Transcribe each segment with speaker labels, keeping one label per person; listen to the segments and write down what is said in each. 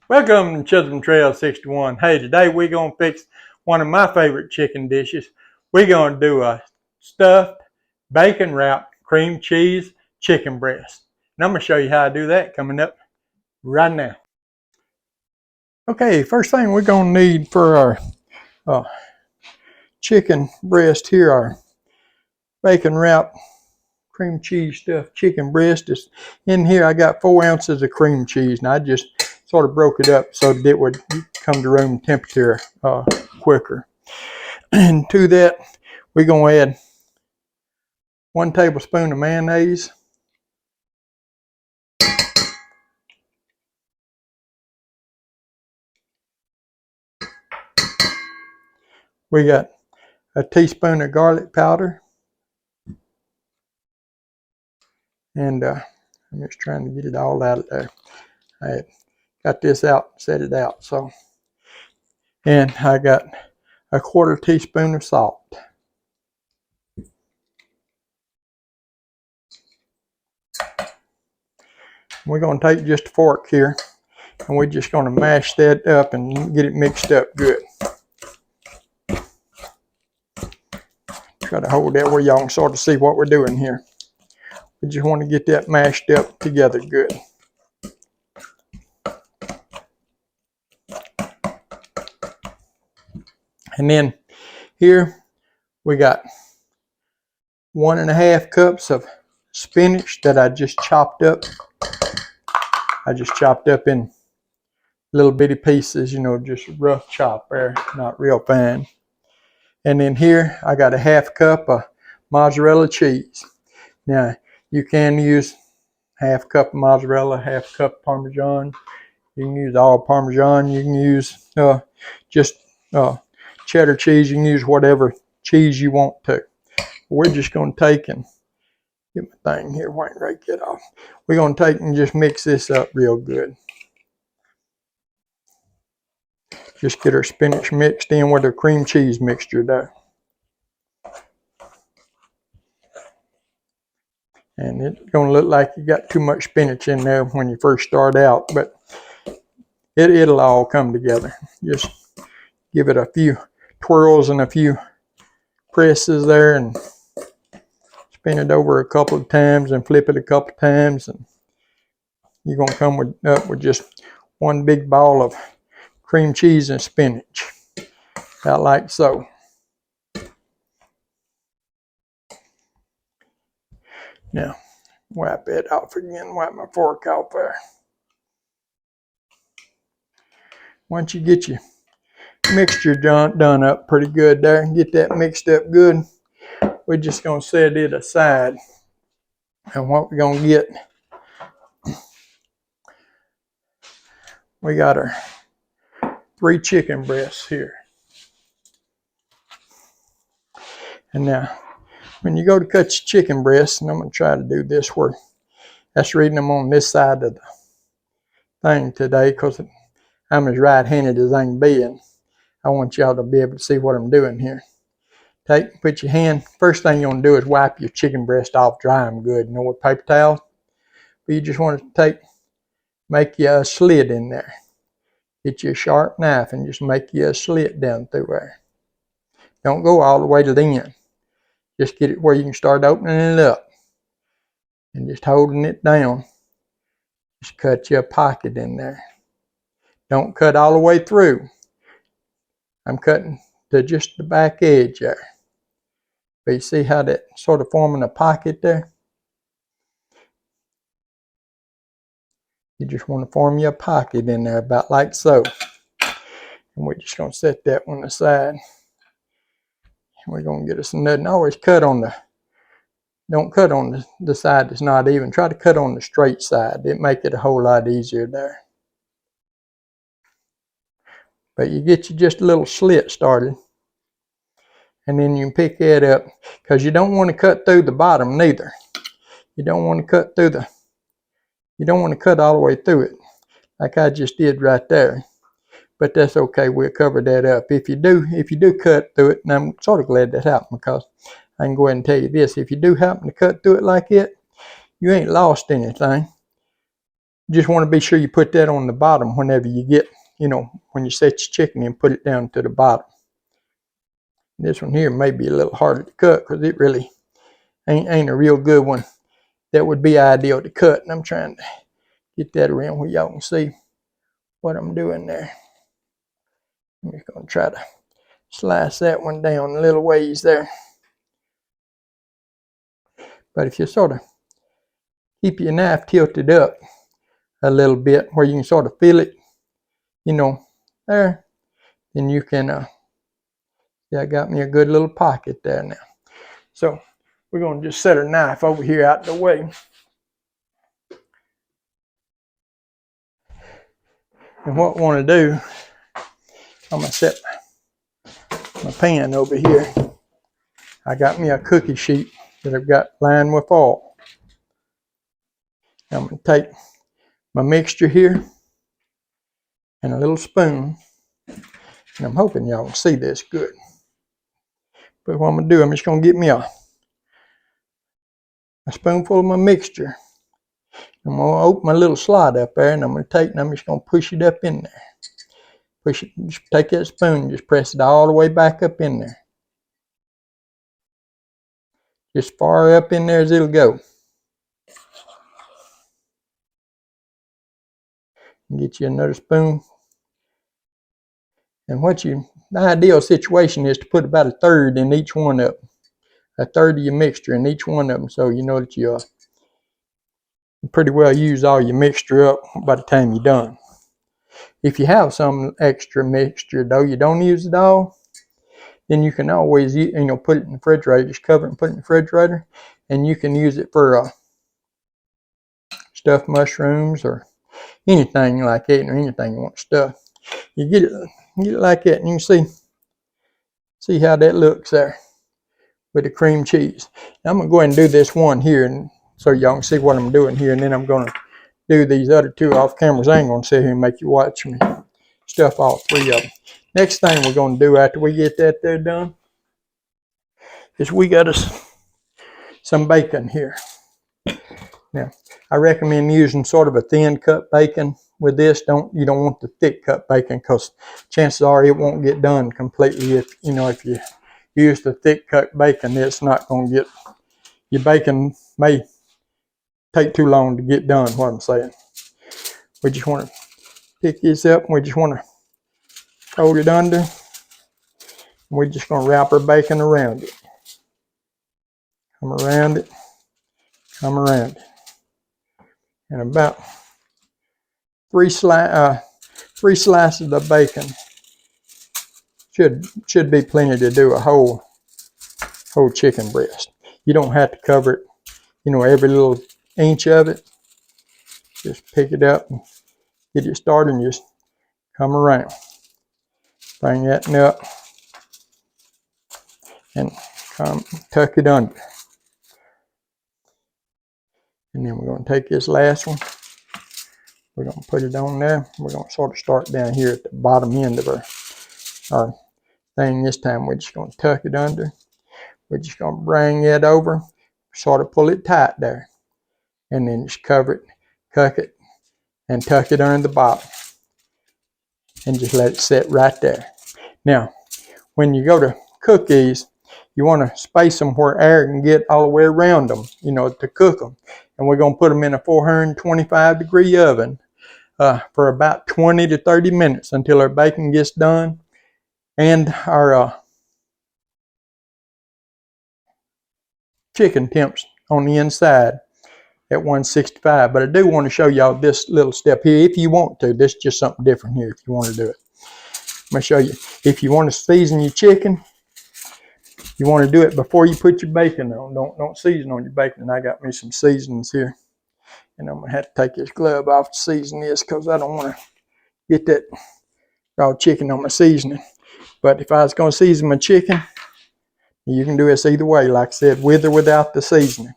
Speaker 1: Welcome to Chisholm Trail 61. Hey, today we're going to fix one of my favorite chicken dishes. We're going to do a stuffed, bacon-wrapped, cream cheese chicken breast. And I'm going to show you how to do that coming up right now. Okay, first thing we're going to need for our chicken breast here, our bacon-wrapped, cream cheese stuffed chicken breast. Is in here. I got 4 ounces of cream cheese, and I just sort of broke it up so that it would come to room temperature quicker. And to that, we're going to add 1 tablespoon of mayonnaise, we got a teaspoon of garlic powder, and I'm just trying to get it all out of there. I got this out, set it out. So, and I got a 1/4 teaspoon of salt. We're going to take just a fork here, and we're just going to mash that up and get it mixed up good. Try to hold that where y'all can sort of see what we're doing here. We just want to get that mashed up together good. And then here we got 1½ cups of spinach that I just chopped up. I just chopped up in little bitty pieces, you know, just rough chop there, not real fine. And then here I got a 1/2 cup of mozzarella cheese. Now you can use 1/2 cup of mozzarella, 1/2 cup Parmesan. You can use all Parmesan. You can use just cheddar cheese. You can use whatever cheese you want to. We're just going to take and get my thing here, wait, right, get off. We're going to take and just mix this up real good. Just get our spinach mixed in with our cream cheese mixture there. And it's going to look like you got too much spinach in there when you first start out, but it'll all come together. Just give it a few twirls and a few presses there, and spin it over a couple of times and flip it a couple of times, and you're going to come up with just one big ball of cream cheese and spinach, about like so. Now, wipe it off again, wipe my fork off there. Once you get your mixture done up pretty good there, get that mixed up good, we're just going to set it aside. And what we're going to get, we got our 3 chicken breasts here. And now, when you go to cut your chicken breasts, and I'm going to try to do this where that's reading them on this side of the thing today, because I'm as right-handed as I can be, and I want y'all to be able to see what I'm doing here. Put your hand, first thing you want to do is wipe your chicken breast off, dry them good, you know, with paper towel. But you just want to make you a slit in there. Get you a sharp knife and just make you a slit down through there. Don't go all the way to the end. Just get it where you can start opening it up. And just holding it down, just cut you a pocket in there. Don't cut all the way through. I'm cutting to just the back edge there. But you see how that sort of forming a pocket there? You just want to form you a pocket in there about like so. And we're just going to set that one aside. We're going to get us another. Always cut on the, don't cut on the side that's not even. Try to cut on the straight side. It make it a whole lot easier there. But you get you just a little slit started. And then you can pick that up, because you don't want to cut through the bottom neither. You don't want to cut through the, you don't want to cut all the way through it, like I just did right there. But that's okay, we'll cover that up. If you do cut through it, and I'm sort of glad that happened, because I can go ahead and tell you this, if you do happen to cut through it like it, you ain't lost anything. Just want to be sure you put that on the bottom whenever you get, when you set your chicken and put it down to the bottom. This one here may be a little harder to cut because it really ain't a real good one. That would be ideal to cut, and I'm trying to get that around where y'all can see what I'm doing there. I'm just going to try to slice that one down a little ways there. But if you sort of keep your knife tilted up a little bit where you can sort of feel it, there, then you can, yeah, I got me a good little pocket there now. So we're going to just set our knife over here out the way. And what I want to do, I'm going to set my pan over here. I got me a cookie sheet that I've got lined with oil. I'm going to take my mixture here and a little spoon. And I'm hoping y'all can see this good. But what I'm going to do, I'm just going to get me a spoonful of my mixture. I'm going to open my little slot up there, and I'm going to take, and I'm just going to push it up in there. Push it, just take that spoon and just press it all the way back up in there. Just far up in there as it'll go. Get you another spoon. And the ideal situation is to put about a third in each one of them. A third of your mixture in each one of them, so you know that you pretty well use all your mixture up by the time you're done. If you have some extra mixture though, you don't use it all, then you can always put it in the refrigerator. Just cover it and put it in the refrigerator, and you can use it for stuffed mushrooms or anything like that, or anything you want to stuff. You get it like that, and you can see how that looks there with the cream cheese. Now I'm gonna go ahead and do this one here, and so y'all can see what I'm doing here, and then I'm gonna do these other two off cameras. I ain't gonna sit here and make you watch me stuff all three of them. Next thing we're gonna do after we get that there done is we got us some bacon here. Now I recommend using sort of a thin cut bacon with this. You don't want the thick cut bacon, because chances are it won't get done completely. If you use the thick cut bacon, it's not gonna get, your bacon may take too long to get done. What I'm saying, we just want to pick this up, and we just want to hold it under. We're just going to wrap our bacon around it. Come around it. Come around it. And about three slices of bacon should be plenty to do a whole chicken breast. You don't have to cover it, every little inch of it. Just pick it up and get it started, and just come around. Bring that up and tuck it under. And then we're going to take this last one. We're going to put it on there. We're going to sort of start down here at the bottom end of our thing. This time we're just going to tuck it under. We're just going to bring it over, sort of pull it tight there. And then just cover it, cuck it, and tuck it under the bottom. And just let it sit right there. Now, when you go to cook these, you want to space them where air can get all the way around them, to cook them. And we're going to put them in a 425-degree oven for about 20 to 30 minutes until our bacon gets done, and our chicken temps on the inside at 165. But I do want to show y'all this little step here if you want to. This is just something different here if you want to do it. I'm going to show you. If you want to season your chicken, you want to do it before you put your bacon on. Don't season on your bacon. And I got me some seasonings here. And I'm going to have to take this glove off to season this, because I don't want to get that raw chicken on my seasoning. But if I was going to season my chicken, you can do this either way, like I said, with or without the seasoning.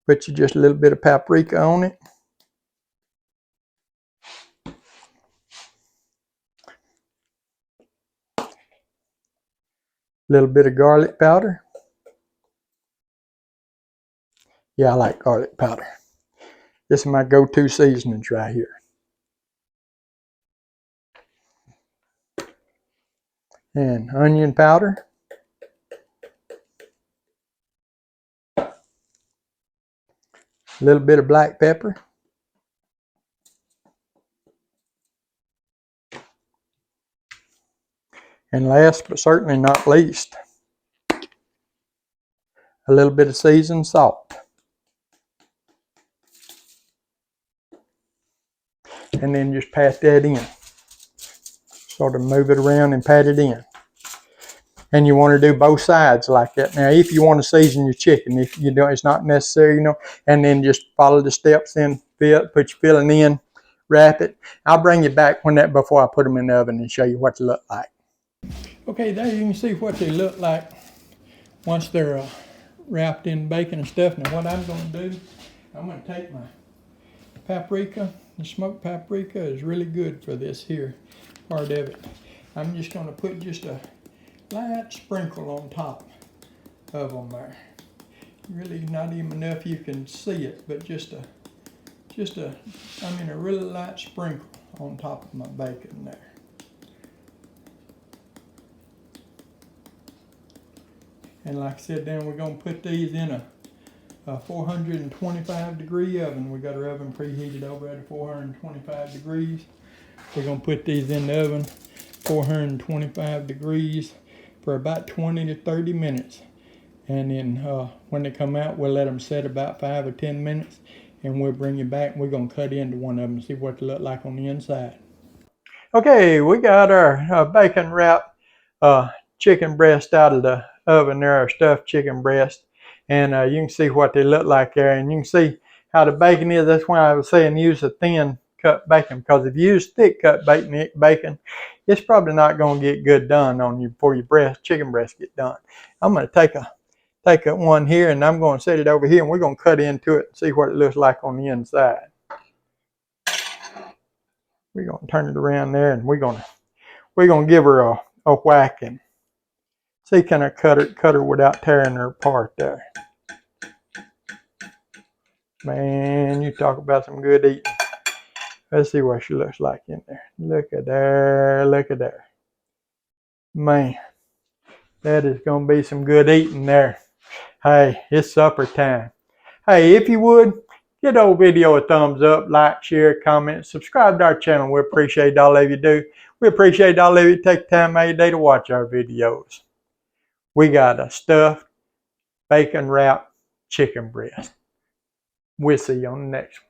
Speaker 1: Put you just a little bit of paprika on it. A little bit of garlic powder. Yeah, I like garlic powder. This is my go-to seasonings right here. And onion powder. A little bit of black pepper. And last but certainly not least, a little bit of seasoned salt. And then just pat that in. Sort of move it around and pat it in. And you want to do both sides like that. Now, if you want to season your chicken, if you don't, it's not necessary, you know. And then just follow the steps in, put your filling in, wrap it. I'll bring you back before I put them in the oven and show you what they look like. Okay, there you can see what they look like once they're wrapped in bacon and stuff. Now, what I'm going to do, I'm going to take my paprika. The smoked paprika is really good for this here part of it. I'm just going to put just a light sprinkle on top of them there. Really not even enough you can see it, but a really light sprinkle on top of my bacon there. And like I said, then we're going to put these in a 425 degree oven. We got our oven preheated over at 425 degrees. We're going to put these in the oven 425 degrees for about 20 to 30 minutes. And then when they come out, we'll let them set about 5 or 10 minutes. And we'll bring you back and we're going to cut into one of them and see what they look like on the inside. Okay, we got our bacon wrapped chicken breast out of the oven there, our stuffed chicken breast. And you can see what they look like there. And you can see how the bacon is. That's why I was saying use a thin cut bacon, because if you use thick cut bacon, it's probably not going to get good done on you before your chicken breast get done. I'm going to take one here and I'm going to set it over here and we're going to cut into it and see what it looks like on the inside. We're going to turn it around there and we're going to give her a whack and see, can I cut her without tearing her apart there. Man, you talk about some good eating. Let's see what she looks like in there. Look at there, look at there. Man, that is going to be some good eating there. Hey, it's supper time. Hey, if you would, give the old video a thumbs up, like, share, comment, subscribe to our channel. We appreciate all of you do. We appreciate all of you take time out of your day to watch our videos. We got a stuffed bacon wrapped chicken breast. We'll see you on the next one.